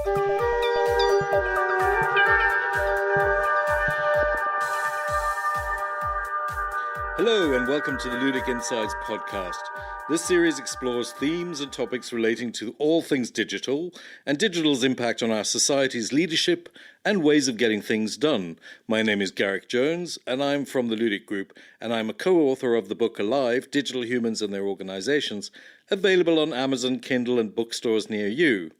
Hello and welcome to the Ludic Insights podcast. This series explores themes and topics relating to all things digital and digital's impact on our society's leadership and ways of getting things done. My name is Garrick Jones and I'm from the Ludic Group, and I'm a co-author of the book Alive, Digital Humans and Their Organizations, available on Amazon, Kindle and bookstores near you.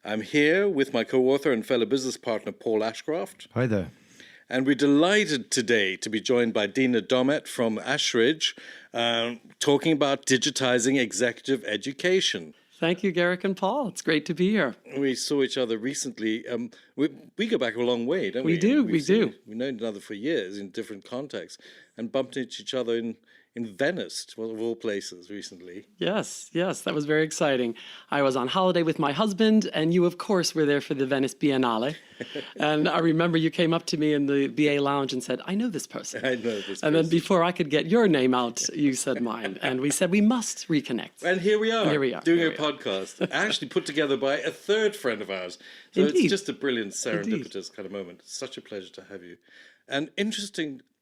I'm here with my co-author and fellow business partner Paul Ashcroft. Hi there. And we're delighted today to be joined by Dina Dommett from Ashridge, talking about Digitising Executive Education. Thank you, Garrick and Paul. It's great to be here. We saw each other recently. We go back a long way, don't we? We do. We've known each other for years in different contexts and bumped into each other in Venice, well, of all places, recently. Yes, that was very exciting. I was on holiday with my husband, and you, of course, were there for the Venice Biennale. And I remember you came up to me in the BA lounge and said, I know this person. I know this person. And then before I could get your name out, you said mine. And we said, we must reconnect. And here we are doing a podcast, actually put together by a third friend of ours. So Indeed. It's just a brilliant serendipitous kind of moment. It's such a pleasure to have you. And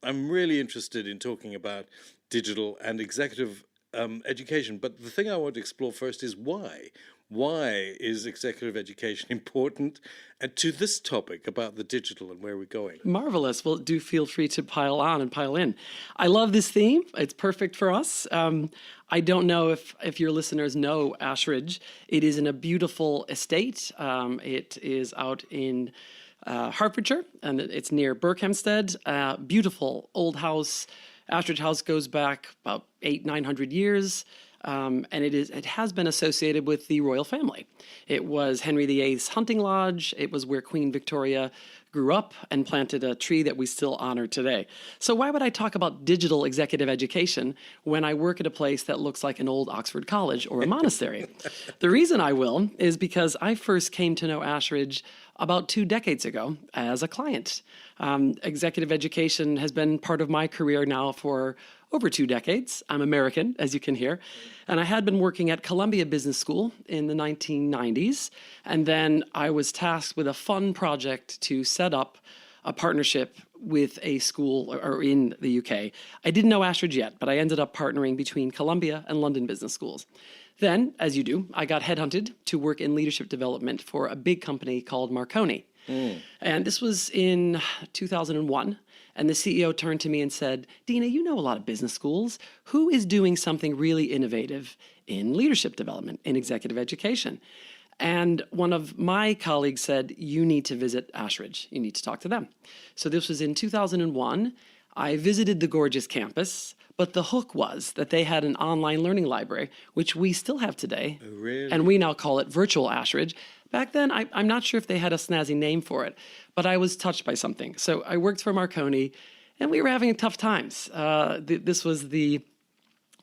I'm really interested in talking about digital and executive education. But the thing I want to explore first is why. Why is executive education important? And to this topic about the digital and where we're going. Marvelous. Well, do feel free to pile on and pile in. I love this theme. It's perfect for us. I don't know if your listeners know Ashridge. It is in a beautiful estate. It is out in Hertfordshire, and it's near Berkhamsted. Beautiful old house. Ashridge House goes back about 800-900 years, and it has been associated with the royal family. It was Henry VIII's hunting lodge. It was where Queen Victoria grew up and planted a tree that we still honor today. So why would I talk about digital executive education when I work at a place that looks like an old Oxford college or a monastery? The reason I will is because I first came to know Ashridge about 2 decades ago as a client. Executive education has been part of my career now for over 2 decades. I'm American, as you can hear. And I had been working at Columbia Business School in the 1990s. And then I was tasked with a fun project to set up a partnership with a school or in the UK. I didn't know Ashridge yet, but I ended up partnering between Columbia and London Business Schools. Then, as you do, I got headhunted to work in leadership development for a big company called Marconi. And this was in 2001. And the CEO turned to me and said, Dina, you know a lot of business schools. Who is doing something really innovative in leadership development, in executive education? And one of my colleagues said, you need to visit Ashridge. You need to talk to them. So this was in 2001. I visited the gorgeous campus, but the hook was that they had an online learning library, which we still have today. Oh, really? And we now call it Virtual Ashridge. Back then, I'm not sure if they had a snazzy name for it, but I was touched by something. So I worked for Marconi, and we were having tough times. This was the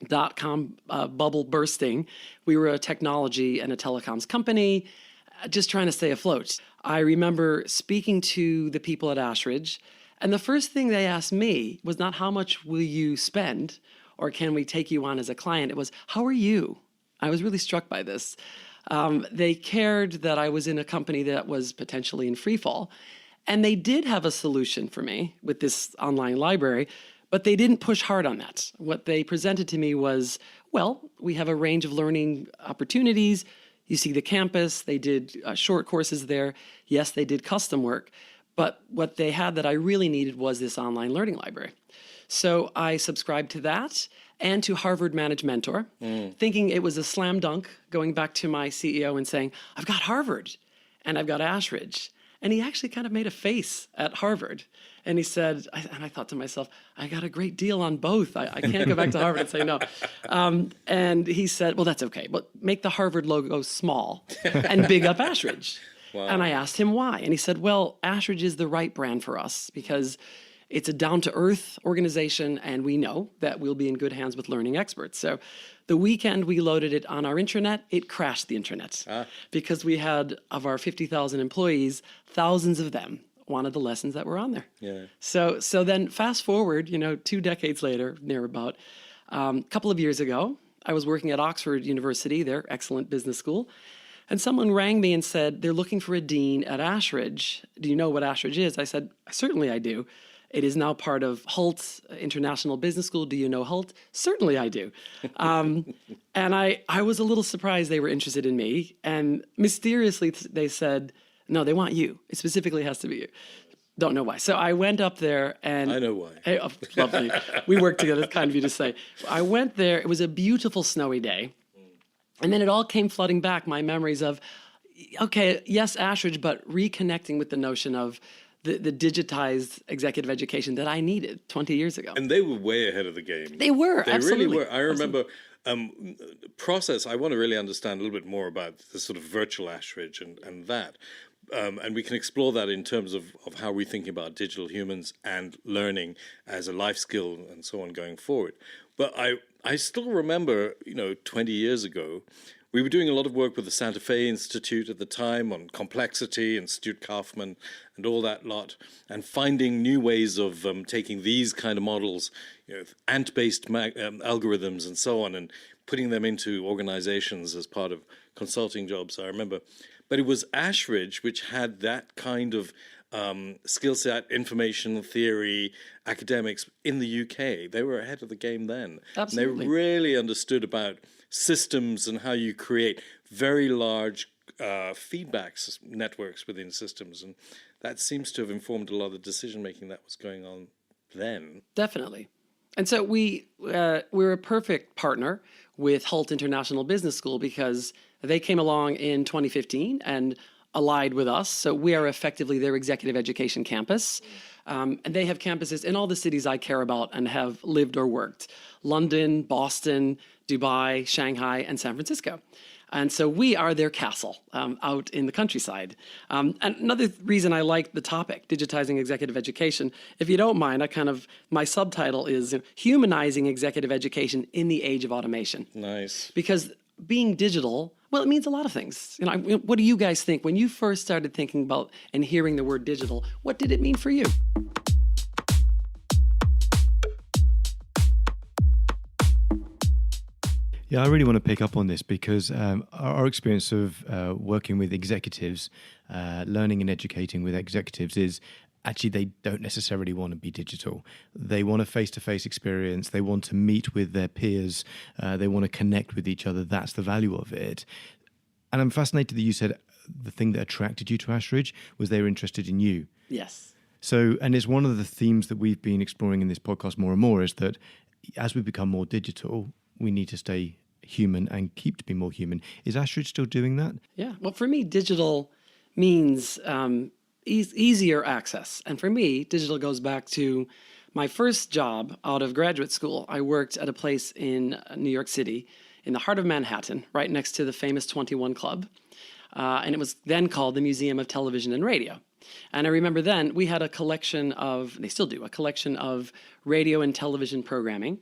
dot-com bubble bursting. We were a technology and a telecoms company, just trying to stay afloat. I remember speaking to the people at Ashridge, and the first thing they asked me was not how much will you spend or can we take you on as a client. It was, how are you? I was really struck by this. They cared that I was in a company that was potentially in free fall. And they did have a solution for me with this online library, but they didn't push hard on that. What they presented to me was, well, we have a range of learning opportunities. You see the campus. They did short courses there. Yes, they did custom work. But what they had that I really needed was this online learning library. So I subscribed to that and to Harvard Managed Mentor, thinking it was a slam dunk, going back to my CEO and saying, I've got Harvard and I've got Ashridge. And he actually kind of made a face at Harvard. And he said, and I thought to myself, I got a great deal on both. I can't go back to Harvard and say no. And he said, well, that's okay, but make the Harvard logo small and big up Ashridge. Wow. And I asked him why. And he said, well, Ashridge is the right brand for us because it's a down-to-earth organization, and we know that we'll be in good hands with learning experts. So the weekend we loaded it on our intranet, it crashed the intranet because we had, of our 50,000 employees, thousands of them wanted the lessons that were on there. Yeah. So then fast forward, 2 decades later, near about, a couple of years ago, I was working at Oxford University, their excellent business school, And someone rang me and said, they're looking for a dean at Ashridge. Do you know what Ashridge is? I said, certainly I do. It is now part of Hult International Business School. Do you know Hult? Certainly I do. And I was a little surprised they were interested in me. And mysteriously, they said, no, they want you. It specifically has to be you. Don't know why. So I went up there and... I know why. Hey, oh, lovely. We worked together. It's kind of you to say. I went there. It was a beautiful snowy day. And then it all came flooding back, my memories of, okay, yes, Ashridge, but reconnecting with the notion of the digitized executive education that I needed 20 years ago. And they were way ahead of the game. They were, They absolutely. really were. I remember process. I want to really understand a little bit more about the sort of virtual Ashridge and that. And we can explore that in terms of how we think about digital humans and learning as a life skill and so on going forward. But I still remember, 20 years ago, we were doing a lot of work with the Santa Fe Institute at the time on complexity and Stuart Kaufman and all that lot, and finding new ways of taking these kind of models, ant-based algorithms and so on, and putting them into organizations as part of consulting jobs, I remember. But it was Ashridge which had that kind of skill set, information theory, academics in the UK. They were ahead of the game then. Absolutely. And they really understood about systems and how you create very large feedback networks within systems. And that seems to have informed a lot of the decision-making that was going on then. Definitely. And so we're a perfect partner with Hult International Business School because they came along in 2015 and allied with us. So we are effectively their executive education campus. And they have campuses in all the cities I care about and have lived or worked: London, Boston, Dubai, Shanghai, and San Francisco. And so we are their castle out in the countryside. And another reason I like the topic, Digitizing Executive Education, if you don't mind, my subtitle is Humanizing Executive Education in the Age of Automation. Nice. Because being digital, well, it means a lot of things. What do you guys think? When you first started thinking about and hearing the word digital, what did it mean for you? Yeah, I really want to pick up on this because our experience of working with executives, learning and educating with executives is actually they don't necessarily want to be digital. They want a face-to-face experience. They want to meet with their peers. They want to connect with each other. That's the value of it. And I'm fascinated that you said the thing that attracted you to Ashridge was they were interested in you. Yes. So, and it's one of the themes that we've been exploring in this podcast more and more is that as we become more digital, we need to stay human and keep to be more human. Is Ashridge still doing that? Yeah. Well, for me, digital means easier access. And for me, digital goes back to my first job out of graduate school. I worked at a place in New York City in the heart of Manhattan, right next to the famous 21 Club. And it was then called the Museum of Television and Radio. And I remember then we had a collection of, they still do, a collection of radio and television programming.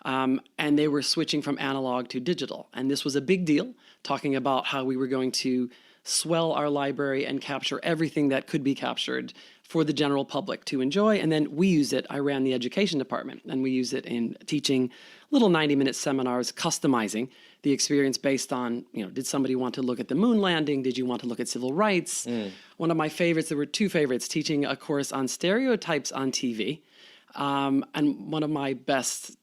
And they were switching from analog to digital. And this was a big deal, talking about how we were going to swell our library and capture everything that could be captured for the general public to enjoy. And then we used it. I ran the education department, and we used it in teaching little 90-minute seminars, customizing the experience based on, did somebody want to look at the moon landing? Did you want to look at civil rights? One of my favorites, there were two favorites, teaching a course on stereotypes on TV. And one of my best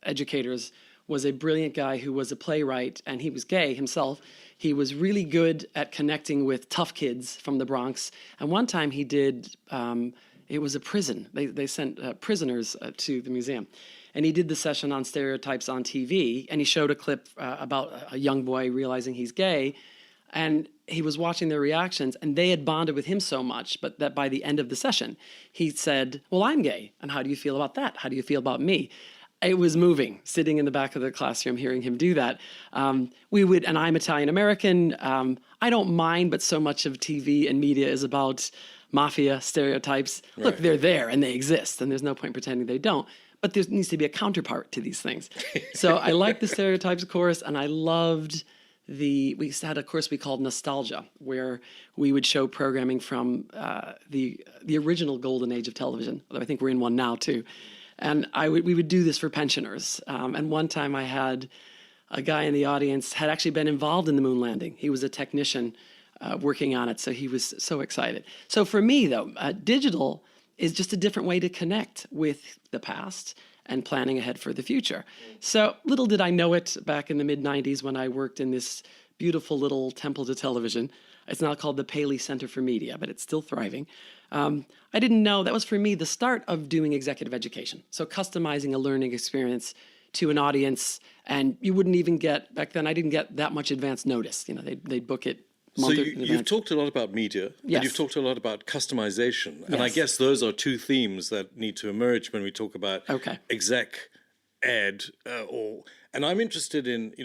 educators was a brilliant guy who was a playwright, and he was gay himself. He was really good at connecting with tough kids from the Bronx. And one time he did, it was a prison. They sent prisoners to the museum. And he did the session on stereotypes on TV, and he showed a clip about a young boy realizing he's gay. And he was watching their reactions, and they had bonded with him so much, but that by the end of the session, he said, well, I'm gay, and how do you feel about that? How do you feel about me? It was moving, sitting in the back of the classroom, hearing him do that. And I'm Italian-American. I don't mind, but so much of TV and media is about mafia stereotypes. Right. Look, they're there, and they exist, and there's no point pretending they don't. But there needs to be a counterpart to these things. So I liked the stereotypes course, and I loved we had a course we called Nostalgia, where we would show programming from the original golden age of television, although I think we're in one now too. And we would do this for pensioners. And one time I had a guy in the audience had actually been involved in the moon landing. He was a technician working on it, so he was so excited. So for me, though, digital is just a different way to connect with the past and planning ahead for the future. So little did I know it back in the mid-90s when I worked in this beautiful little temple to television. It's now called the Paley Center for Media, but it's still thriving. I didn't know that was, for me, the start of doing executive education. So customizing a learning experience to an audience, and you wouldn't even get, back then I didn't get that much advance notice. You know, they'd book it. So you've talked a lot about media, yes, and you've talked a lot about customization, and yes, I guess those are two themes that need to emerge when we talk about exec ed. And I'm interested in,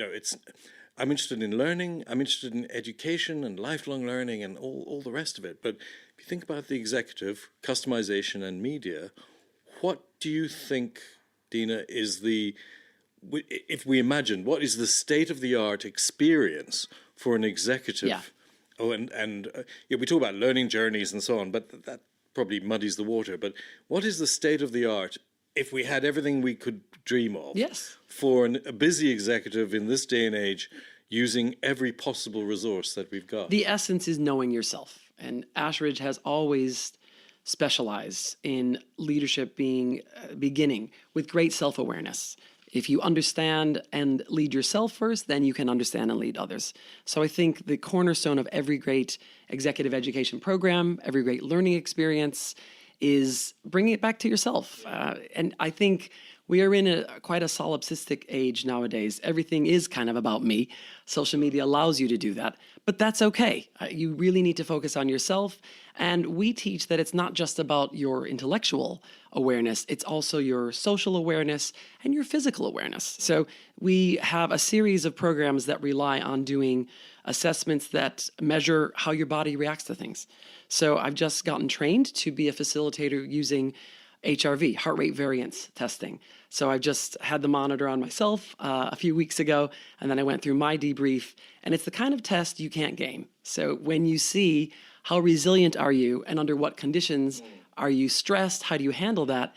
I'm interested in learning, I'm interested in education and lifelong learning and all the rest of it. But if you think about the executive, customization, and media, what do you think, Dina, is if we imagine, what is the state-of-the-art experience for an executive? Yeah. Oh, we talk about learning journeys and so on, but that probably muddies the water. But what is the state of the art if we had everything we could dream of? Yes. For a busy executive in this day and age, using every possible resource that we've got? The essence is knowing yourself. And Ashridge has always specialized in leadership beginning with great self-awareness. If you understand and lead yourself first, then you can understand and lead others. So I think the cornerstone of every great executive education program, every great learning experience, is bringing it back to yourself. And I think we are in quite a solipsistic age nowadays. Everything is kind of about me. Social media allows you to do that, but that's okay. You really need to focus on yourself. And we teach that it's not just about your intellectual awareness, it's also your social awareness and your physical awareness. So we have a series of programs that rely on doing assessments that measure how your body reacts to things. So I've just gotten trained to be a facilitator using HRV, heart rate variance testing. So I just had the monitor on myself a few weeks ago, and then I went through my debrief, and it's the kind of test you can't game. So when you see how resilient are you and under what conditions are you stressed, how do you handle that,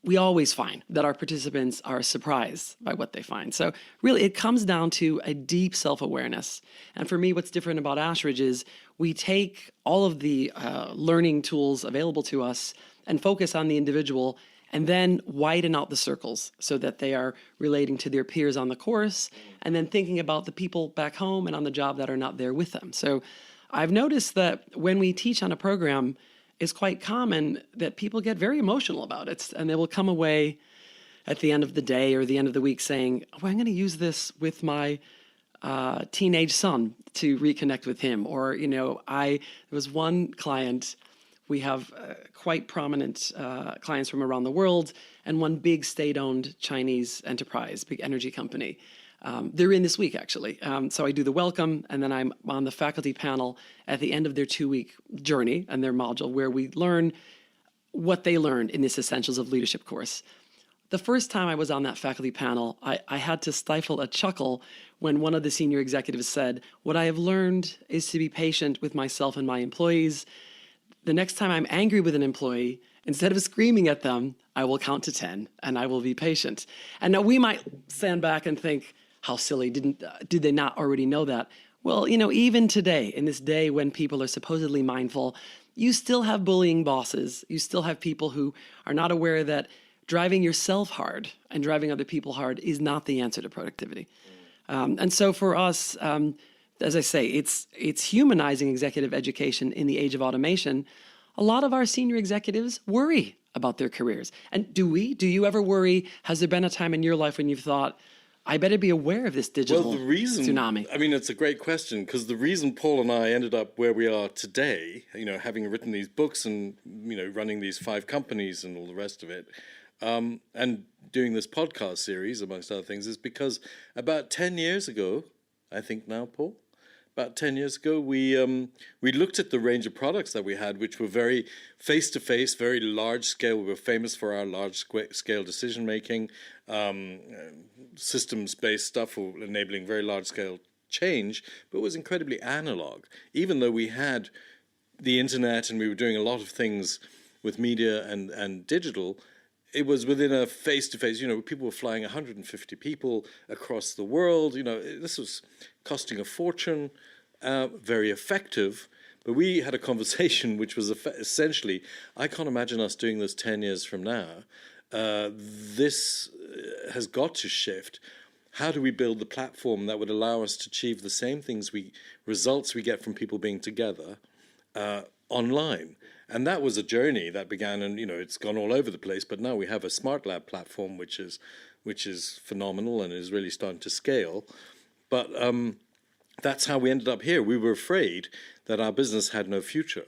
we always find that our participants are surprised by what they find. So really, it comes down to a deep self-awareness. And for me, what's different about Ashridge is we take all of the learning tools available to us and focus on the individual, and then widen out the circles so that they are relating to their peers on the course, and then thinking about the people back home and on the job that are not there with them. So I've noticed that when we teach on a program, it's quite common that people get very emotional about it, and they will come away at the end of the day or the end of the week saying, oh, I'm going to use this with my teenage son to reconnect with him. Or, there was one client. We have quite prominent clients from around the world, and one big state-owned Chinese enterprise, big energy company. They're in this week, actually. So I do the welcome, and then I'm on the faculty panel at the end of their 2-week journey and their module, where we learn what they learned in this Essentials of Leadership course. The first time I was on that faculty panel, I had to stifle a chuckle when one of the senior executives said, what I have learned is to be patient with myself and my employees. The next time I'm angry with an employee, instead of screaming at them, I will count to 10 and I will be patient. And now we might stand back and think, how silly, did they not already know that? Well, even today, in this day when people are supposedly mindful, you still have bullying bosses. You still have people who are not aware that driving yourself hard and driving other people hard is not the answer to productivity. And so for us, as I say, it's humanizing executive education in the age of automation. A lot of our senior executives worry about their careers. And do you ever worry? Has there been a time in your life when you've thought, I better be aware of this digital tsunami? I mean, it's a great question, because the reason Paul and I ended up where we are today, having written these books and, running these 5 companies and all the rest of it, and doing this podcast series, amongst other things, is because about 10 years ago, I think now, Paul, about 10 years ago, we looked at the range of products that we had, which were very face-to-face, very large-scale. We were famous for our large-scale decision-making, systems-based stuff for enabling very large-scale change, but it was incredibly analog. Even though we had the internet and we were doing a lot of things with media and digital, it was within a face-to-face, people were flying 150 people across the world. This was costing a fortune, very effective. But we had a conversation which was essentially, I can't imagine us doing this 10 years from now. This has got to shift. How do we build the platform that would allow us to achieve the same results we get from people being together online? And that was a journey that began, and it's gone all over the place. But now we have a smart lab platform, which is phenomenal and is really starting to scale. But that's how we ended up here. We were afraid that our business had no future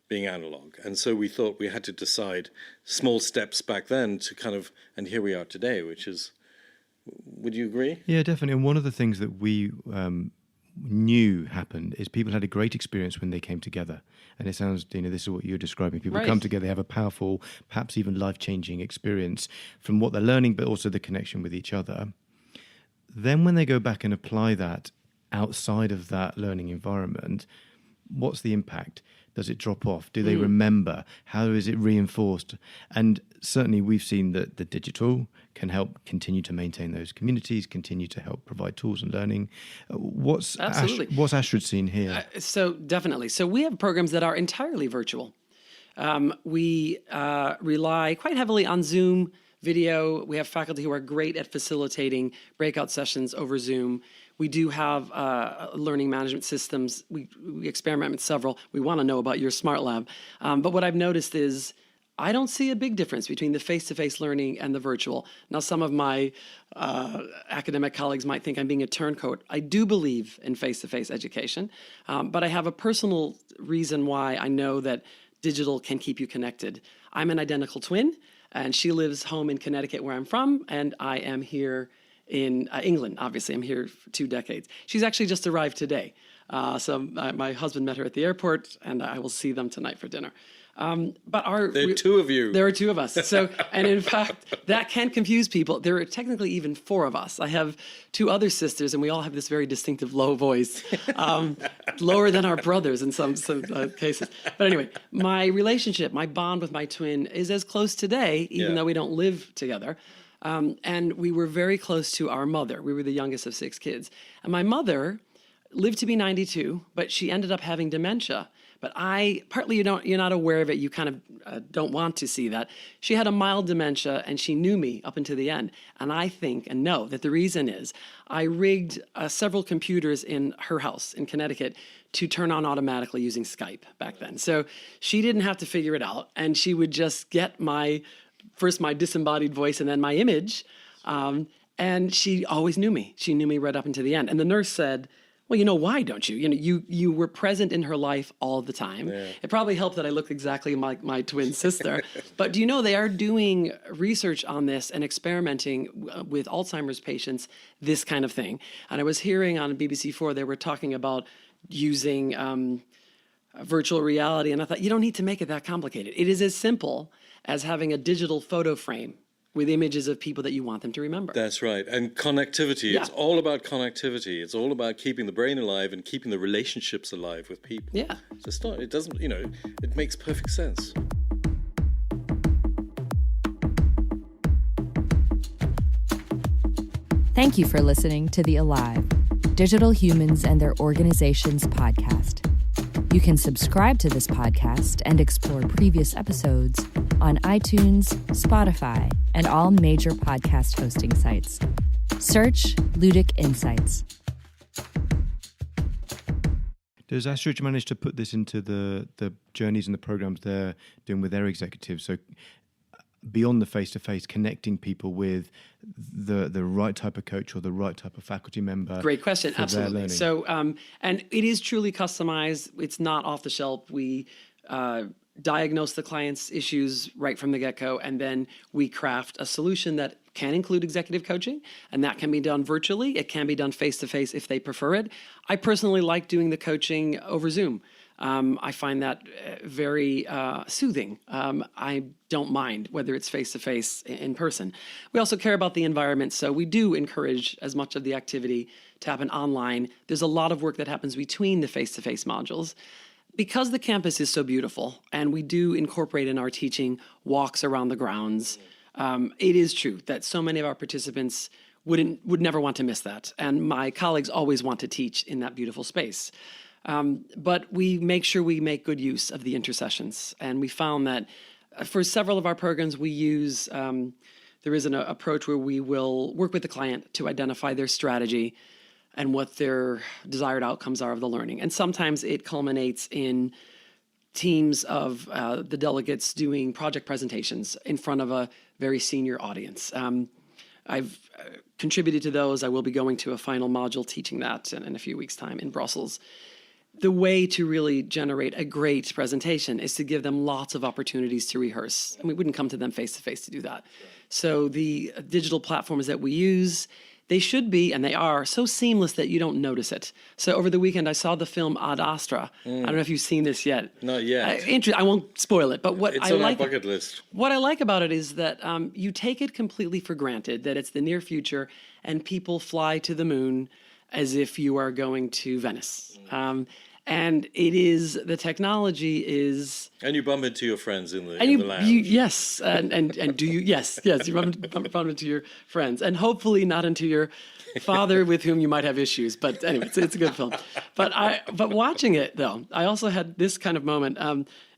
being analog, and so we thought we had to decide small steps back then to and here we are today, which is. Would you agree? Yeah, definitely. And one of the things that we knew happened is people had a great experience when they came together. And it sounds, Dina, this is what you're describing. People come together, they have a powerful, perhaps even life-changing experience from what they're learning, but also the connection with each other. Then when they go back and apply that outside of that learning environment, what's the impact? Does it drop off? Do they remember? How is it reinforced? And certainly we've seen that the digital can help continue to maintain those communities, continue to help provide tools and learning. What's Ashridge seen here? So definitely. So we have programs that are entirely virtual. We rely quite heavily on Zoom video. We have faculty who are great at facilitating breakout sessions over Zoom. We do have learning management systems. We experiment with several. We want to know about your smart lab. But what I've noticed is I don't see a big difference between the face-to-face learning and the virtual. Now, some of my academic colleagues might think I'm being a turncoat. I do believe in face-to-face education, but I have a personal reason why I know that digital can keep you connected. I'm an identical twin, and she lives home in Connecticut, where I'm from, and I am here in England. Obviously, I'm here for 2 decades. She's actually just arrived today. My husband met her at the airport, and I will see them tonight for dinner. There are 2 of you. There are 2 of us. So, and in fact, that can confuse people. There are technically even 4 of us. I have 2 other sisters, and we all have this very distinctive low voice, lower than our brothers in some cases. But anyway, my relationship, my bond with my twin is as close today, even though we don't live together. And we were very close to our mother. We were the youngest of 6 kids. And my mother lived to be 92, but she ended up having dementia. But partly you're not aware of it. You kind of don't want to see that. She had a mild dementia, and she knew me up until the end. And I think and know that the reason is I rigged several computers in her house in Connecticut to turn on automatically using Skype back then. So she didn't have to figure it out, and she would just get first my disembodied voice and then my image. And she always knew me. She knew me right up until the end. And the nurse said, well, why don't you? You were present in her life all the time. Yeah. It probably helped that I looked exactly like my twin sister. But do you know they are doing research on this and experimenting with Alzheimer's patients, this kind of thing. And I was hearing on BBC4, they were talking about using virtual reality. And I thought, you don't need to make it that complicated. It is as simple as having a digital photo frame with images of people that you want them to remember. That's right. And connectivity. Yeah. It's all about connectivity. It's all about keeping the brain alive and keeping the relationships alive with people. Yeah. It doesn't, it makes perfect sense. Thank you for listening to the Alive, Digital Humans and Their Organizations podcast. You can subscribe to this podcast and explore previous episodes on iTunes, Spotify, and all major podcast hosting sites. Search Ludic Insights. Does Ashridge manage to put this into the journeys and the programs they're doing with their executives? So beyond the face-to-face, connecting people with the right type of coach or the right type of faculty member. Great question. Absolutely. So, and it is truly customized. It's not off the shelf. We diagnose the client's issues right from the get-go, and then we craft a solution that can include executive coaching, and that can be done virtually. It can be done face-to-face if they prefer it. I personally like doing the coaching over Zoom. I find that very soothing. I don't mind whether it's face-to-face in person. We also care about the environment, so we do encourage as much of the activity to happen online. There's a lot of work that happens between the face-to-face modules. Because the campus is so beautiful, and we do incorporate in our teaching walks around the grounds, It is true that so many of our participants would never want to miss that. And my colleagues always want to teach in that beautiful space. But we make sure we make good use of the intersessions. And we found that for several of our programs, we use, there is an approach where we will work with the client to identify their strategy and what their desired outcomes are of the learning. And sometimes it culminates in teams of the delegates doing project presentations in front of a very senior audience. I've contributed to those. I will be going to a final module teaching that in a few weeks' time in Brussels. The way to really generate a great presentation is to give them lots of opportunities to rehearse. And we wouldn't come to them face-to-face to do that. So the digital platforms that we use, they should be, and they are, so seamless that you don't notice it. So over the weekend, I saw the film Ad Astra. I don't know if you've seen this yet. Not yet. I won't spoil it, but what It's I on like, our bucket list. What I like about it is that you take it completely for granted that it's the near future and people fly to the moon as if you are going to Venice. And it is, the technology is... And you bump into your friends in the lounge. Yes, and do you, yes, you bump into your friends. And hopefully not into your father with whom you might have issues. But anyway, it's a good film. But watching it, though, I also had this kind of moment.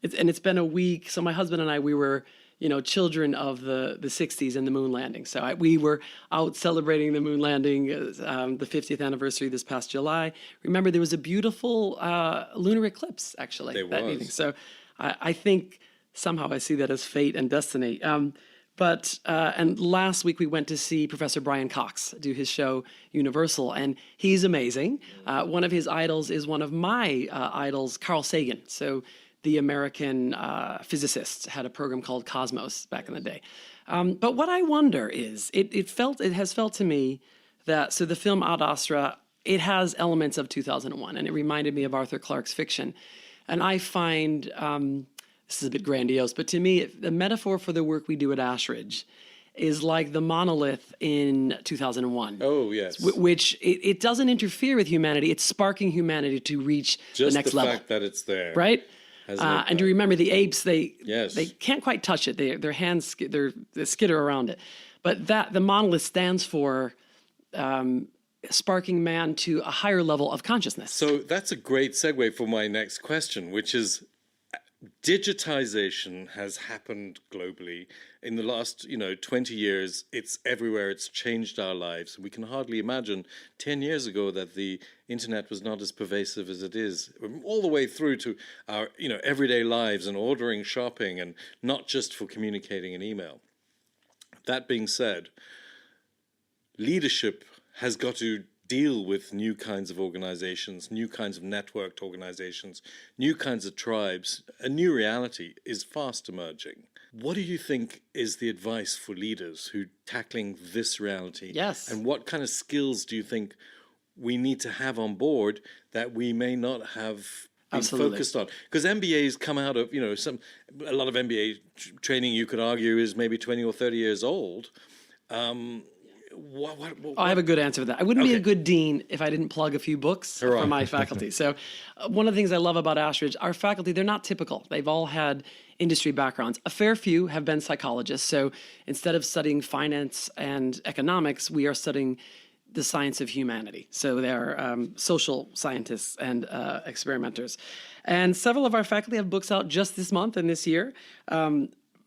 It's been a week. So my husband and I, we were... children of the 60s and the moon landing. So we were out celebrating the moon landing, the 50th anniversary this past July. Remember, there was a beautiful lunar eclipse, actually, that evening. So I think somehow I see that as fate and destiny. And last week we went to see Professor Brian Cox do his show Universal, and he's amazing. One of his idols is one of my idols, Carl Sagan. So the American physicist had a program called Cosmos back in the day. But what I wonder is, it has felt to me that, so the film Ad Astra, it has elements of 2001, and it reminded me of Arthur Clarke's fiction. And I find, this is a bit grandiose, but to me, the metaphor for the work we do at Ashridge is like the monolith in 2001. Oh, yes. Which it doesn't interfere with humanity. It's sparking humanity to reach the next level. Just the fact that it's there. Right? And to remember the apes, they can't quite touch it. Their hands they skitter around it. But the monolith stands for sparking man to a higher level of consciousness. So that's a great segue for my next question, which is digitization has happened globally. In the last, 20 years, it's everywhere. It's changed our lives. We can hardly imagine 10 years ago that the internet was not as pervasive as it is, all the way through to our, everyday lives and ordering, shopping, and not just for communicating an email. That being said, leadership has got to deal with new kinds of organizations, new kinds of networked organizations, new kinds of tribes. A new reality is fast emerging. What do you think is the advice for leaders who tackling this reality? Yes. And what kind of skills do you think we need to have on board that we may not have been focused on? Because MBAs come out of, a lot of MBA training, you could argue, is maybe 20 or 30 years old. I have a good answer for that. I wouldn't be a good dean if I didn't plug a few books for my faculty. So one of the things I love about Ashridge, our faculty, they're not typical. They've all had industry backgrounds. A fair few have been psychologists. So instead of studying finance and economics, we are studying the science of humanity. So they're social scientists and experimenters. And several of our faculty have books out just this month and this year.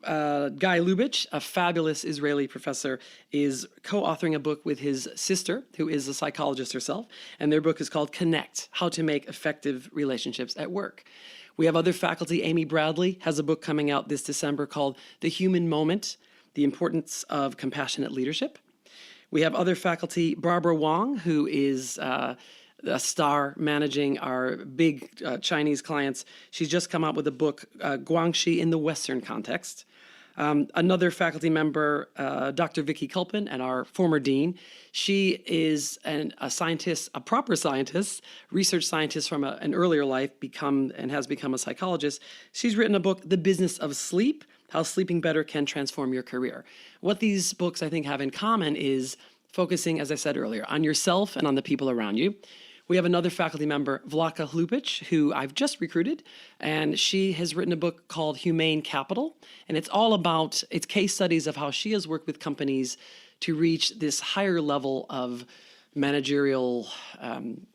Guy Lubitsch, a fabulous Israeli professor, is co-authoring a book with his sister, who is a psychologist herself, and their book is called Connect, How to Make Effective Relationships at Work. We have other faculty. Amy Bradley has a book coming out this December called The Human Moment, The Importance of Compassionate Leadership. We have other faculty, Barbara Wong, who is a star managing our big Chinese clients. She's just come out with a book, Guangxi in the Western Context. Another faculty member, Dr. Vicky Kulpin, and our former dean. She is a scientist, a proper scientist, research scientist from an earlier life, has become a psychologist. She's written a book, The Business of Sleep, How Sleeping Better Can Transform Your Career. What these books, I think, have in common is focusing, as I said earlier, on yourself and on the people around you. We have another faculty member, Vlaka Hlupic, who I've just recruited, and she has written a book called Humane Capital, and it's case studies of how she has worked with companies to reach this higher level of managerial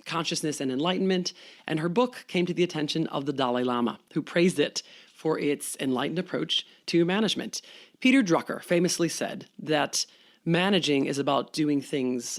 consciousness and enlightenment. And her book came to the attention of the Dalai Lama, who praised it for its enlightened approach to management. Peter Drucker famously said that managing is about doing things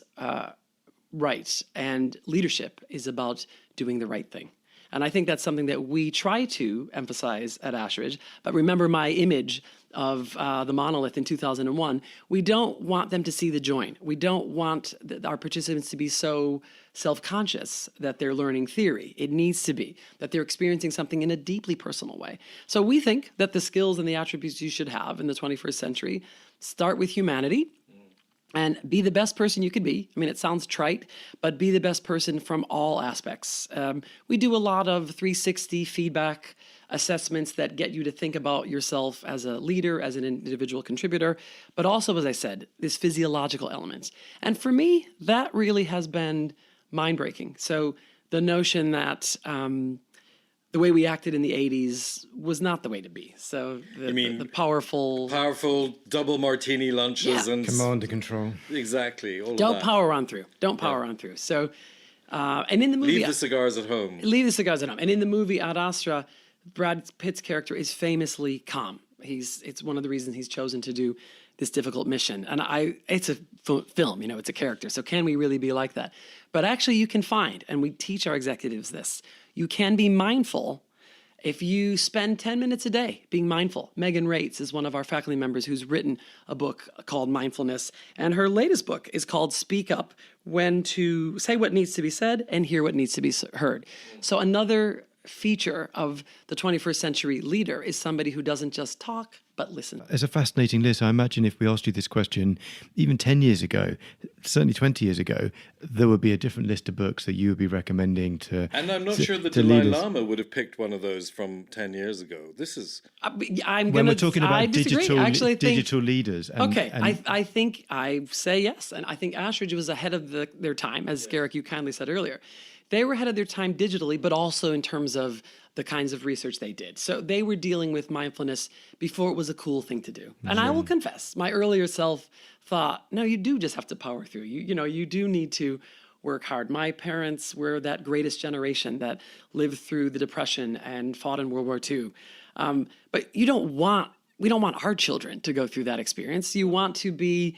right, and leadership is about doing the right thing. And I think that's something that we try to emphasize at Ashridge. But remember my image of the monolith in 2001. We don't want them to see the join. We don't want our participants to be so self-conscious that they're learning theory. It needs to be that they're experiencing something in a deeply personal way. So we think that the skills and the attributes you should have in the 21st century start with humanity. And be the best person you could be. I mean, it sounds trite, but be the best person from all aspects. We do a lot of 360 feedback assessments that get you to think about yourself as a leader, as an individual contributor, but also, as I said, this physiological element. And for me, that really has been mind-breaking. So the notion that the way we acted in the 80s was not the way to be. So the powerful double martini lunches and command and control. Exactly. All don't of that. power on through. Don't power on through. So, and in the movie, Leave the cigars at home. Leave the cigars at home. And in the movie Ad Astra, Brad Pitt's character is famously calm. It's one of the reasons he's chosen to do this difficult mission. And it's a film, it's a character. So can we really be like that? But actually you can find, and we teach our executives this, you can be mindful if you spend 10 minutes a day being mindful. Megan Rates is one of our faculty members who's written a book called Mindfulness. And her latest book is called Speak Up, When to Say What Needs to Be Said and Hear What Needs to Be Heard. So another feature of the 21st century leader is somebody who doesn't just talk, but listen. It's a fascinating list. I imagine if we asked you this question even 10 years ago, certainly 20 years ago, there would be a different list of books that you would be recommending to And I'm not sure the Dalai Lama would have picked one of those from 10 years ago. This is... when we're talking about digital leaders. I think I say yes. And I think Ashridge was ahead of their time, as Garrick, you kindly said earlier. They were ahead of their time digitally, but also in terms of the kinds of research they did. So they were dealing with mindfulness before it was a cool thing to do. And I will confess, my earlier self thought, no, you do just have to power through. You do need to work hard. My parents were that greatest generation that lived through the Depression and fought in World War II. But we don't want our children to go through that experience. You want to be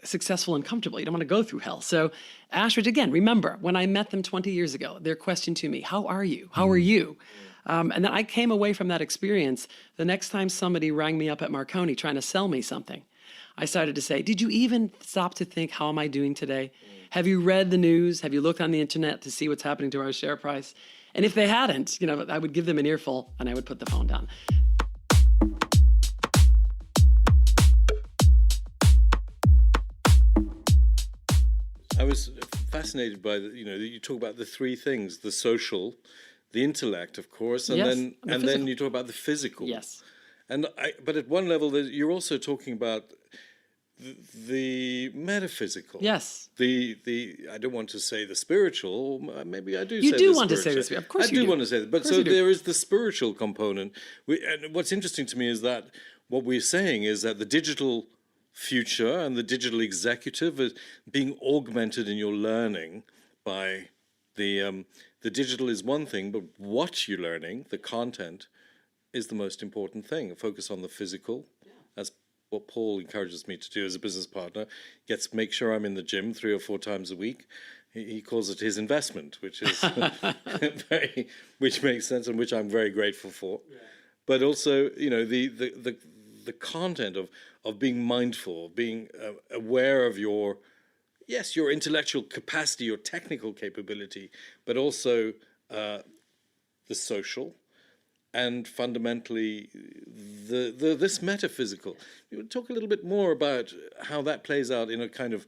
successful and comfortable. You don't want to go through hell. So Ashridge, again, remember, when I met them 20 years ago, their question to me, how are you? How are you? And then I came away from that experience. The next time somebody rang me up at Marconi trying to sell me something, I started to say, did you even stop to think, how am I doing today? Have you read the news? Have you looked on the internet to see what's happening to our share price? And if they hadn't, I would give them an earful and I would put the phone down. I was fascinated by you talk about the three things: the social, the intellect, of course, and then you talk about the physical. Yes. But at one level, you're also talking about the metaphysical. Yes. The I don't want to say the spiritual. Maybe I do. You do want to say this. Of course, I do want to say that. But so there is the spiritual component. And what's interesting to me is that what we're saying is that the digital future and the digital executive is being augmented in your learning by the digital is one thing, but what you're learning, the content, is the most important thing. Focus on the physical. That's what Paul encourages me to do as a business partner. Make sure I'm in the gym 3 or 4 times a week. He calls it his investment, which is which makes sense and which I'm very grateful for. Yeah. But also, the content of being mindful, being aware of your intellectual capacity, your technical capability, but also the social, and fundamentally this metaphysical. You would talk a little bit more about how that plays out in a kind of.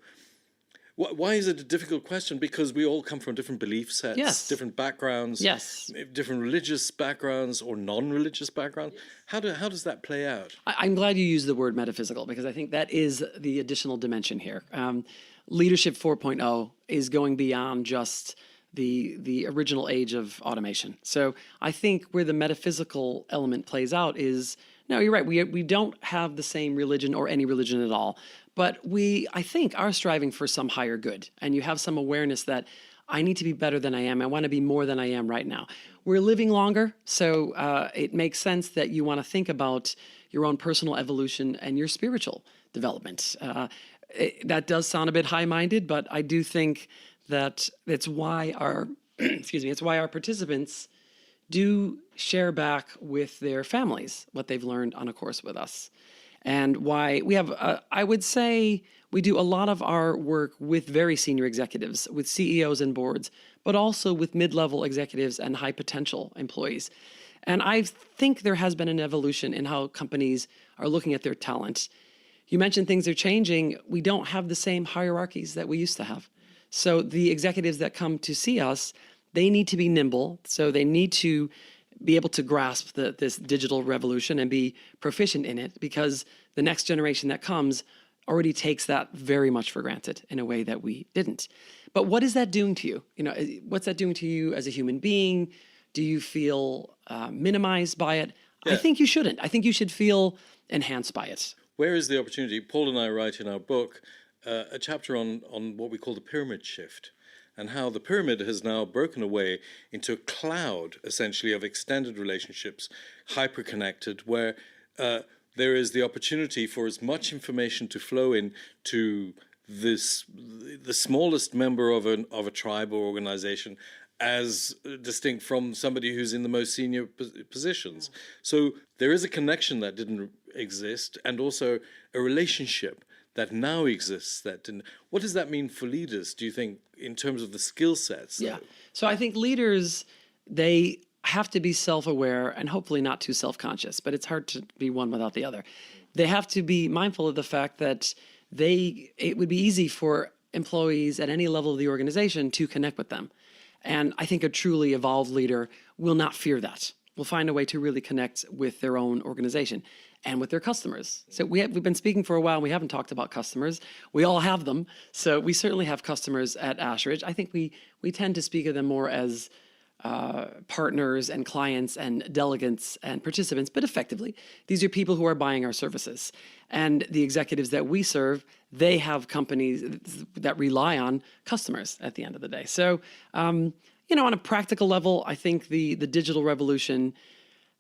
Why is it a difficult question? Because we all come from different belief sets, different backgrounds, different religious backgrounds or non-religious backgrounds. How does that play out? I'm glad you used the word metaphysical, because I think that is the additional dimension here. Leadership 4.0 is going beyond just the original age of automation. So I think where the metaphysical element plays out is, no, you're right. We don't have the same religion or any religion at all, but we, I think, are striving for some higher good. And you have some awareness that I need to be better than I am. I want to be more than I am right now. We're living longer, so it makes sense that you want to think about your own personal evolution and your spiritual development. That does sound a bit high-minded, but I do think that it's why our it's why our participants do share back with their families what they've learned on a course with us, and why we have I would say we do a lot of our work with very senior executives, with CEOs and boards, but also with mid-level executives and high potential employees. And I think there has been an evolution in how companies are looking at their talent. You mentioned things are changing. We don't have the same hierarchies that we used to have. So the executives that come to see us, they need to be nimble. So they need to be able to grasp this digital revolution and be proficient in it, because the next generation that comes already takes that very much for granted in a way that we didn't. But what is that doing to you? What's that doing to you as a human being? Do you feel minimized by it? Yeah. I think you shouldn't. I think you should feel enhanced by it. Where is the opportunity? Paul and I write in our book a chapter on what we call the pyramid shift, and how the pyramid has now broken away into a cloud, essentially, of extended relationships, hyper-connected, where there is the opportunity for as much information to flow in to the smallest member of a tribe or organization, as distinct from somebody who's in the most senior positions. So there is a connection that didn't exist, and also a relationship that now exists that didn't. What does that mean for leaders, do you think, in terms of the skill sets? Yeah. So I think leaders, they have to be self-aware and hopefully not too self-conscious, but it's hard to be one without the other. They have to be mindful of the fact that it would be easy for employees at any level of the organization to connect with them. And I think a truly evolved leader will not fear that. Will find a way to really connect with their own organization and with their customers. So we've been speaking for a while, and we haven't talked about customers. We all have them. So we certainly have customers at Ashridge. I think we tend to speak of them more as partners and clients and delegates and participants, but effectively, these are people who are buying our services. And the executives that we serve, they have companies that rely on customers at the end of the day. So, on a practical level, I think the digital revolution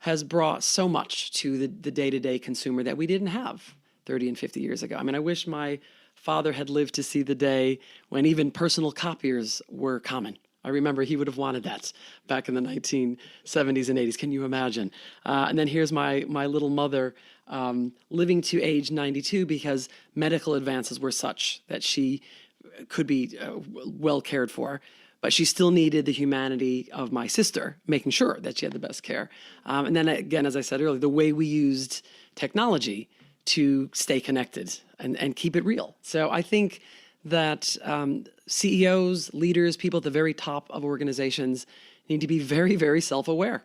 has brought so much to the day-to-day consumer that we didn't have 30 and 50 years ago. I mean, I wish my father had lived to see the day when even personal copiers were common. I remember he would have wanted that back in the 1970s and 80s. Can you imagine? And then here's my little mother living to age 92 because medical advances were such that she could be well cared for. But she still needed the humanity of my sister, making sure that she had the best care. And then again, as I said earlier, the way we used technology to stay connected and keep it real. So I think that CEOs, leaders, people at the very top of organizations need to be very, very self-aware.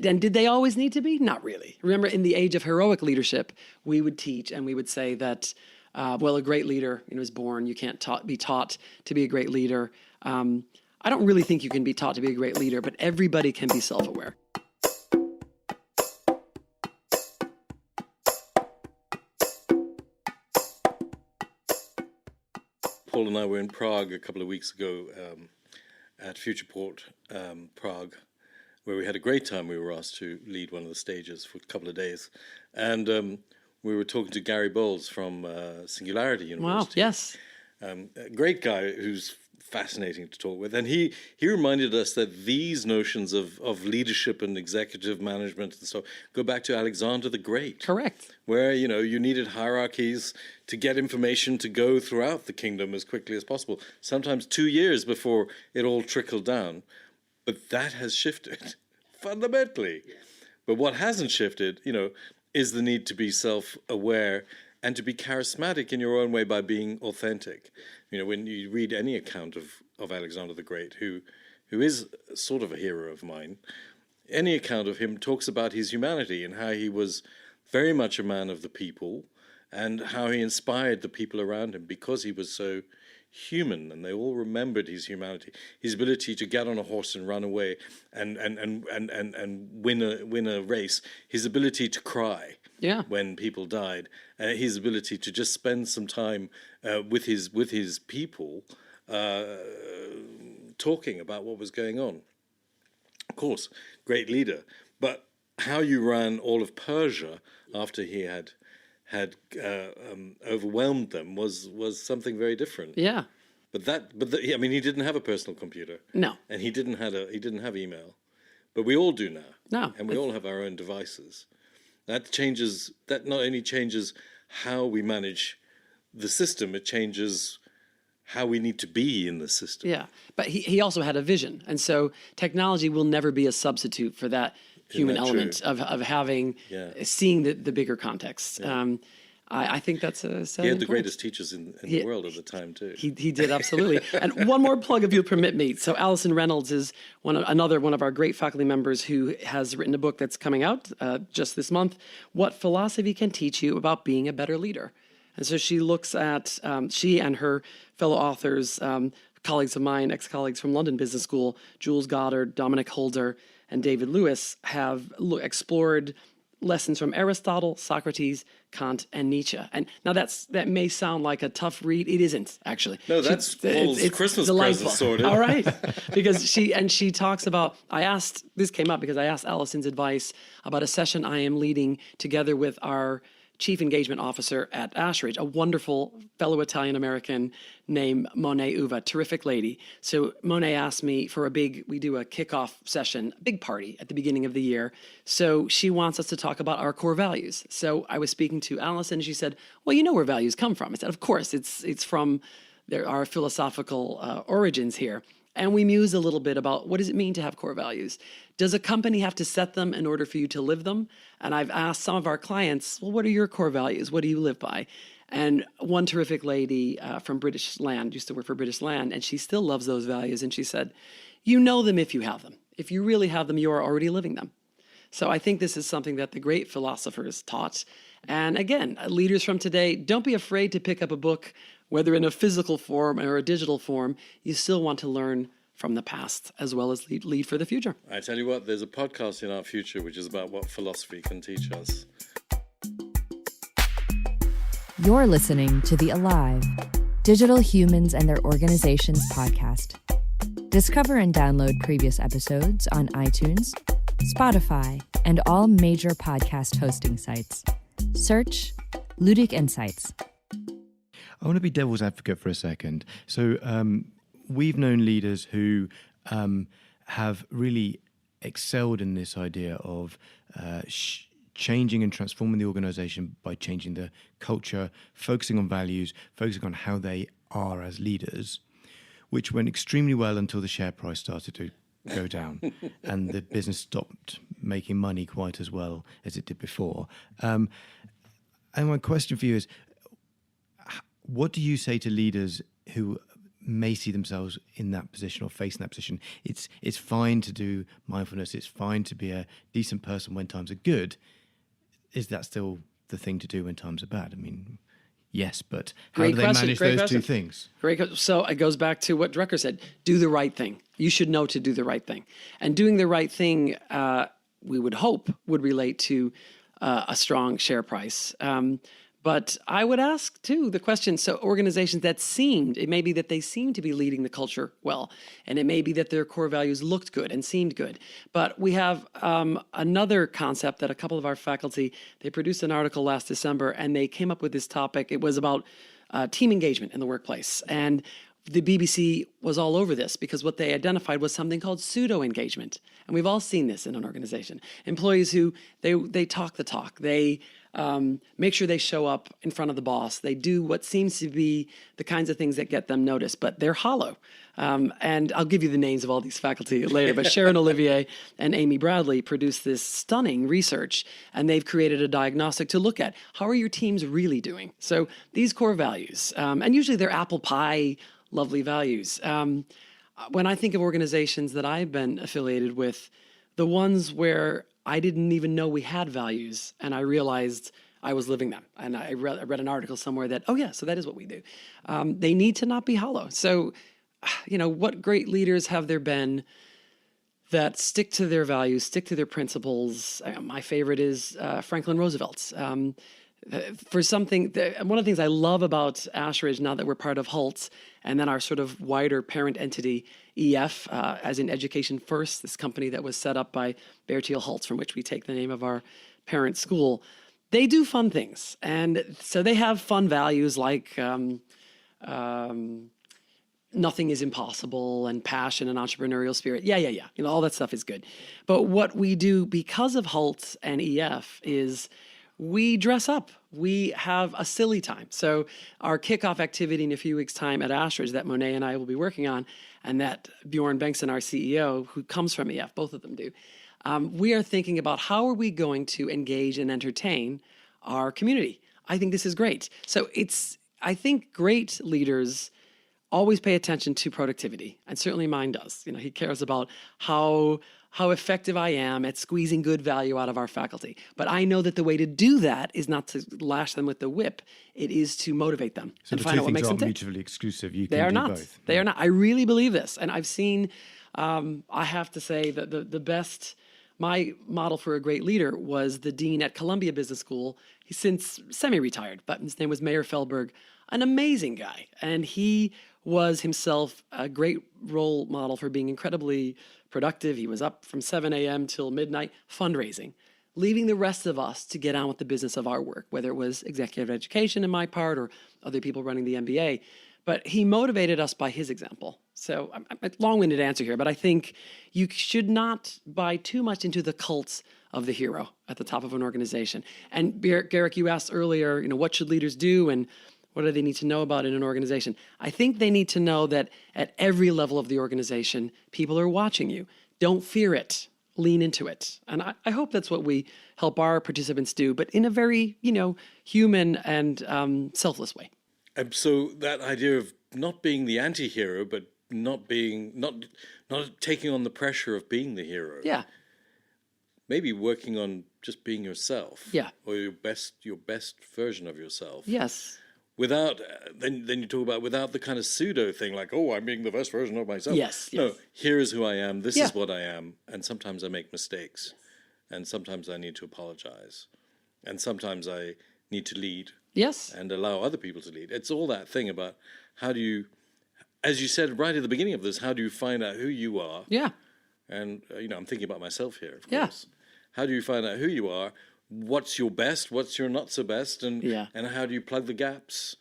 And did they always need to be? Not really. Remember, in the age of heroic leadership, we would teach and we would say that, a great leader is born. You can't be taught to be a great leader. I don't really think you can be taught to be a great leader, but everybody can be self-aware. Paul and I were in Prague a couple of weeks ago at Futureport Prague, where we had a great time. We were asked to lead one of the stages for a couple of days. And we were talking to Gary Bowles from Singularity University. Wow, yes. A great guy who's fascinating to talk with. And he reminded us that these notions of leadership and executive management and so go back to Alexander the Great. Correct. Where, you needed hierarchies to get information to go throughout the kingdom as quickly as possible, sometimes 2 years before it all trickled down. But that has shifted fundamentally. Yes. But what hasn't shifted, is the need to be self-aware and to be charismatic in your own way by being authentic. When you read any account of Alexander the Great, who is sort of a hero of mine, any account of him talks about his humanity and how he was very much a man of the people and how he inspired the people around him because he was so human, and they all remembered his humanity, his ability to get on a horse and run away and win a race, his ability to cry when people died, his ability to just spend some time with his people talking about what was going on. Of course, great leader, but how you ran all of Persia after he had overwhelmed them was something very different. Yeah. I mean, he didn't have a personal computer. No. And he didn't have email. But we all do now. No. And we all have our own devices. That not only changes how we manage the system, it changes how we need to be in the system. Yeah. But he also had a vision. And so technology will never be a substitute for that human element of having, seeing the bigger context. Yeah. I think that's a He had the greatest teachers in the world at the time, too. He did, absolutely. And one more plug, if you'll permit me. So Alison Reynolds is another one of our great faculty members who has written a book that's coming out just this month, What Philosophy Can Teach You About Being a Better Leader. And so she looks at, she and her fellow authors, colleagues of mine, ex-colleagues from London Business School, Jules Goddard, Dominic Holder, and David Lewis, have explored lessons from Aristotle, Socrates, Kant, and Nietzsche. And now that may sound like a tough read. It isn't, actually. No, that's Paul's Christmas delightful. present, sort of. All right. Because she talks about, this came up because I asked Alison's advice about a session I am leading together with our Chief Engagement Officer at Ashridge, a wonderful fellow Italian-American named Monet Uva, terrific lady. So Monet asked me for we do a kickoff session, a big party at the beginning of the year. So she wants us to talk about our core values. So I was speaking to Alison, and she said, well, you know where values come from. I said, of course, it's from our philosophical origins here. And we mused a little bit about what does it mean to have core values? Does a company have to set them in order for you to live them? And I've asked some of our clients, well, what are your core values? What do you live by? And one terrific lady from British Land, used to work for British Land, and she still loves those values. And she said, you know them if you have them. If you really have them, you are already living them. So I think this is something that the great philosophers taught. And again, leaders from today, don't be afraid to pick up a book, whether in a physical form or a digital form. You still want to learn from the past as well as lead for the future. I tell you what, there's a podcast in our future which is about what philosophy can teach us. You're listening to the Alive, Digital Humans and Their Organizations podcast. Discover and download previous episodes on iTunes, Spotify, and all major podcast hosting sites. Search Ludic Insights. I want to be devil's advocate for a second. So we've known leaders who have really excelled in this idea of changing and transforming the organization by changing the culture, focusing on values, focusing on how they are as leaders, which went extremely well until the share price started to go down and the business stopped making money quite as well as it did before. And my question for you is, what do you say to leaders who may see themselves in that position or facing that position? It's fine to do mindfulness. It's fine to be a decent person when times are good. Is that still the thing to do when times are bad? I mean, yes, but how do they manage those two things? Great. So it goes back to what Drucker said, do the right thing. You should know to do the right thing. And doing the right thing, we would hope, would relate to a strong share price. But I would ask, too, the question, so organizations it may be that they seem to be leading the culture well, and it may be that their core values looked good and seemed good. But we have another concept that a couple of our faculty, they produced an article last December, and they came up with this topic. It was about team engagement in the workplace. And the BBC was all over this because what they identified was something called pseudo-engagement. And we've all seen this in an organization. Employees who, they talk the talk. They make sure they show up in front of the boss. They do what seems to be the kinds of things that get them noticed, but they're hollow. And I'll give you the names of all these faculty later, but Sharon Olivier and Amy Bradley produced this stunning research, and they've created a diagnostic to look at how are your teams really doing? So these core values, and usually they're apple pie, lovely values. When I think of organizations that I've been affiliated with, the ones where I didn't even know we had values, and I realized I was living them. And I read an article somewhere that, oh yeah, so that is what we do. They need to not be hollow. So, what great leaders have there been that stick to their values, stick to their principles? My favorite is Franklin Roosevelt's. For something, one of the things I love about Ashridge, now that we're part of Hult, and then our sort of wider parent entity, EF, as in Education First, this company that was set up by Bertil Hult, from which we take the name of our parent school, they do fun things. And so they have fun values like nothing is impossible, and passion and entrepreneurial spirit. Yeah. All that stuff is good. But what we do because of Hult and EF is we dress up. We have a silly time. So our kickoff activity in a few weeks' time at Ashridge that Monet and I will be working on, and that Bjorn Bengtsson, our CEO, who comes from EF, both of them do, we are thinking about how are we going to engage and entertain our community. I think this is great. So I think great leaders always pay attention to productivity, and certainly mine does. He cares about how effective I am at squeezing good value out of our faculty. But I know that the way to do that is not to lash them with the whip. It is to motivate them so and the find two out what things makes them aren't tick. mutually exclusive. You They can are do not. both. They are not. I really believe this, and I've seen. I have to say that the best. My model for a great leader was the dean at Columbia Business School. He's since semi-retired, but his name was Mayor Feldberg, an amazing guy, and he was himself a great role model for being incredibly productive. He was up from 7 a.m. till midnight fundraising, leaving the rest of us to get on with the business of our work, whether it was executive education in my part or other people running the MBA. But he motivated us by his example. So a long-winded answer here, but I think you should not buy too much into the cult of the hero at the top of an organization. And Garrick, you asked earlier, what should leaders do and what do they need to know about in an organization? I think they need to know that at every level of the organization, people are watching you. Don't fear it. Lean into it. And I hope that's what we help our participants do, but in a very, human and selfless way. So that idea of not being the anti-hero, but not taking on the pressure of being the hero. Yeah. Maybe working on just being yourself. Yeah. Or your best version of yourself. Yes. Without then you talk about without the kind of pseudo thing like, oh, I'm being the best version of myself. Yes. No, here is who I am. This is what I am. And sometimes I make mistakes, and sometimes I need to apologize, and sometimes I need to lead. Yes. And allow other people to lead. It's all that thing about how do you, as you said right at the beginning of this, how do you find out who you are? Yeah. And I'm thinking about myself here, of Yeah. course. How do you find out who you are? What's your best? What's your not so best? And how do you plug the gaps?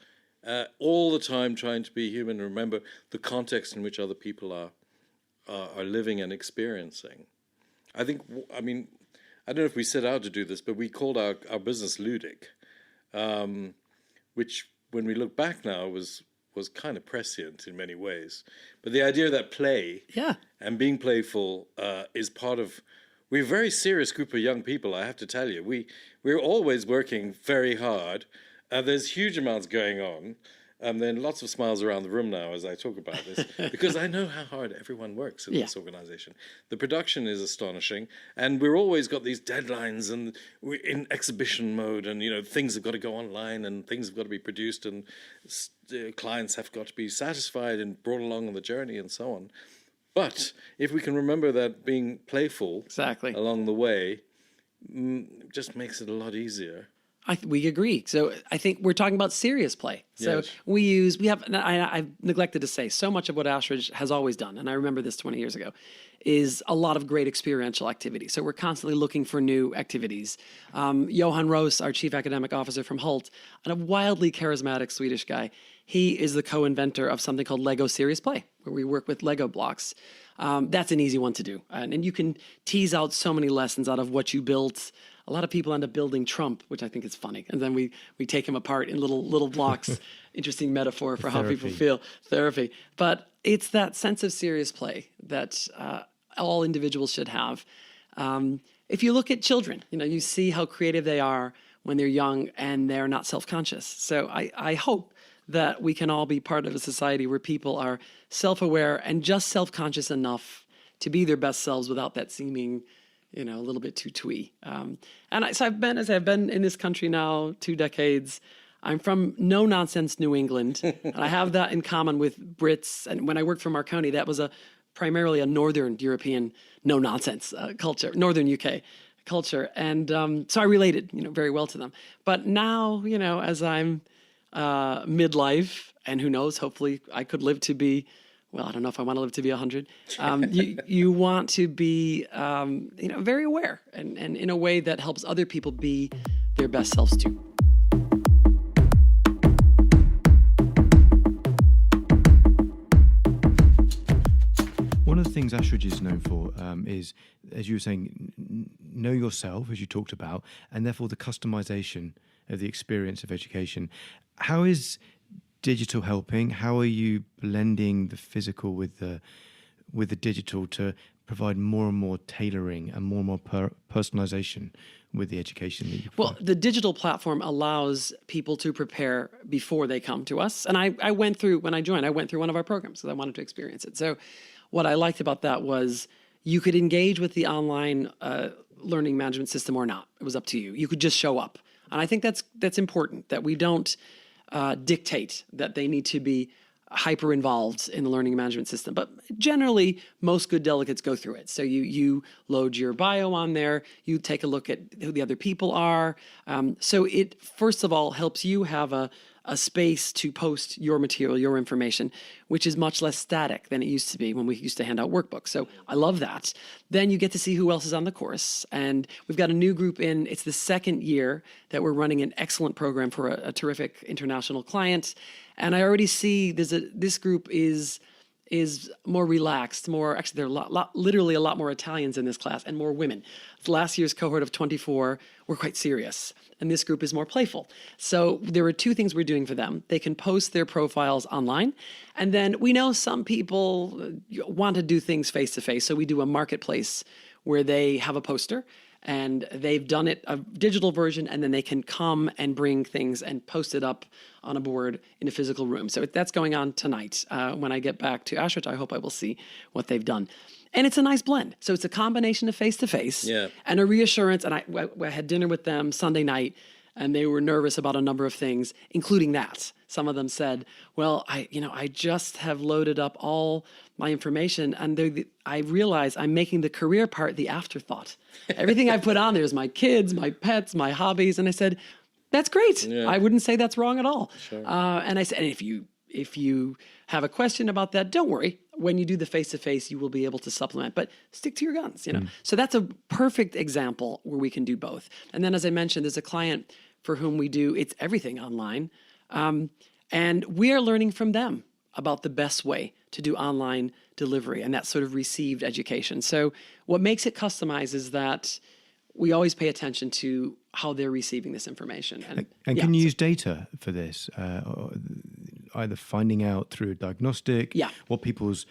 All the time trying to be human and remember the context in which other people are living and experiencing. I don't know if we set out to do this, but we called our business Ludic, which when we look back now was kind of prescient in many ways. But the idea that play and being playful is part of. We're a very serious group of young people, I have to tell you. We're always working very hard. There's huge amounts going on. Then lots of smiles around the room now as I talk about this, because I know how hard everyone works in this organization. The production is astonishing, and we're always got these deadlines, and we're in exhibition mode, and things have got to go online, and things have got to be produced, and clients have got to be satisfied and brought along on the journey, and so on. But if we can remember that being playful along the way just makes it a lot easier. We agree. So I think we're talking about serious play. So I've neglected to say, so much of what Ashridge has always done, and I remember this 20 years ago, is a lot of great experiential activity. So we're constantly looking for new activities. Johan Roos, our chief academic officer from Hult, and a wildly charismatic Swedish guy, he is the co-inventor of something called Lego Serious Play, where we work with Lego blocks. That's an easy one to do. And you can tease out so many lessons out of what you built. A lot of people end up building Trump, which I think is funny. And then we take him apart in little blocks. Interesting metaphor for how people feel. Therapy. But it's that sense of serious play that all individuals should have. If you look at children, you see how creative they are when they're young and they're not self-conscious. So I hope that we can all be part of a society where people are self-aware and just self-conscious enough to be their best selves without that seeming a little bit too twee. So I've been in this country now 2 decades. I'm from no-nonsense New England, and I have that in common with Brits. And when I worked for Marconi, that was primarily a Northern European no-nonsense culture, Northern UK culture. And so I related, very well to them. But now, as I'm midlife, and who knows, hopefully I could live to be, well, I don't know if I want to live to be 100. You want to be, very aware and in a way that helps other people be their best selves too. One of the things Ashridge is known for is, as you were saying, know yourself, as you talked about, and therefore the customization of the experience of education. How is digital helping? How are you blending the physical with the digital to provide more and more tailoring and more and more personalization with the education that you provide? Well, the digital platform allows people to prepare before they come to us. And I went through, when I joined, I went through one of our programs because I wanted to experience it. So what I liked about that was you could engage with the online learning management system or not. It was up to you. You could just show up. And I think that's important, that we don't dictate that they need to be hyper involved in the learning management system. But generally, most good delegates go through it. So you load your bio on there, you take a look at who the other people are. So it, first of all, helps you have a space to post your material, your information, which is much less static than it used to be when we used to hand out workbooks. So I love that. Then you get to see who else is on the course. And we've got a new group in. It's the second year that we're running an excellent program for a terrific international client. And I already see this group is more relaxed, actually there are literally a lot more Italians in this class and more women. Last year's cohort of 24 were quite serious, and this group is more playful. So there are 2 things we're doing for them. They can post their profiles online, and then we know some people want to do things face-to-face, so we do a marketplace where they have a poster, and they've done it, a digital version, and then they can come and bring things and post it up on a board in a physical room. So that's going on tonight. When I get back to Ashridge, I hope I will see what they've done. And it's a nice blend. So it's a combination of face-to-face and a reassurance. And I had dinner with them Sunday night, and they were nervous about a number of things, including that. Some of them said, well, I just have loaded up all my information, and I realize I'm making the career part the afterthought. Everything I put on there is my kids, my pets, my hobbies. And I said, that's great. Yeah. I wouldn't say that's wrong at all. Sure. And I said, and if you have a question about that, don't worry. When you do the face-to-face, you will be able to supplement, but stick to your guns, So that's a perfect example where we can do both. And then, as I mentioned, there's a client for whom it's everything online. And we are learning from them about the best way to do online delivery and that sort of received education. So what makes it customized is that we always pay attention to how they're receiving this information. And can you use data for this? Either finding out through a diagnostic, what people's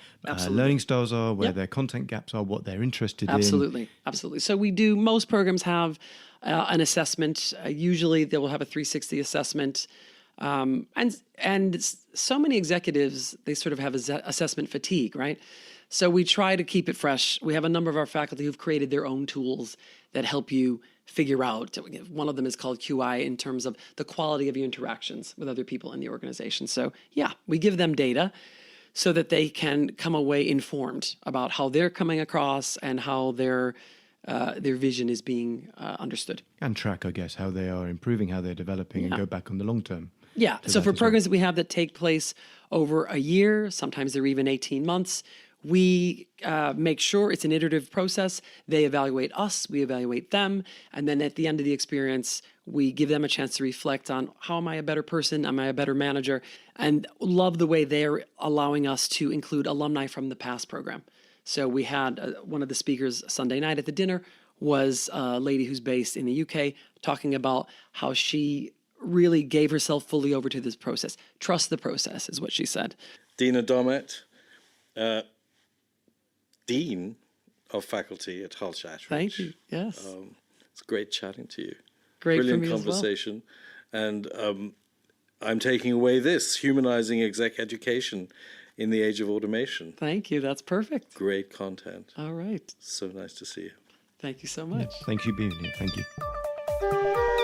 learning styles are, where their content gaps are, what they're interested in. Absolutely. So most programs have an assessment. Usually they will have a 360 assessment. And so many executives, they sort of have assessment fatigue, right? So we try to keep it fresh. We have a number of our faculty who've created their own tools that help you figure out. One of them is called QI in terms of the quality of your interactions with other people in the organization. So we give them data so that they can come away informed about how they're coming across and how their vision is being understood. And track, I guess, how they are improving, how they're developing, and go back on the long term. Yeah, so for programs that we have that take place over a year, sometimes they're even 18 months, we make sure it's an iterative process. They evaluate us, we evaluate them, and then at the end of the experience, we give them a chance to reflect on how am I a better person, am I a better manager, and love the way they're allowing us to include alumni from the past program. So we had one of the speakers Sunday night at the dinner was a lady who's based in the UK talking about how she really gave herself fully over to this process. Trust the process is what she said. Dina Dommett, Dean of Faculty at Hult Ashridge. Thank you. Yes. It's great chatting to you. Great Brilliant for me conversation. As well. And I'm taking away this, humanizing exec education in the age of automation. Thank you. That's perfect. Great content. All right. So nice to see you. Thank you so much. Thank you for being here. Thank you.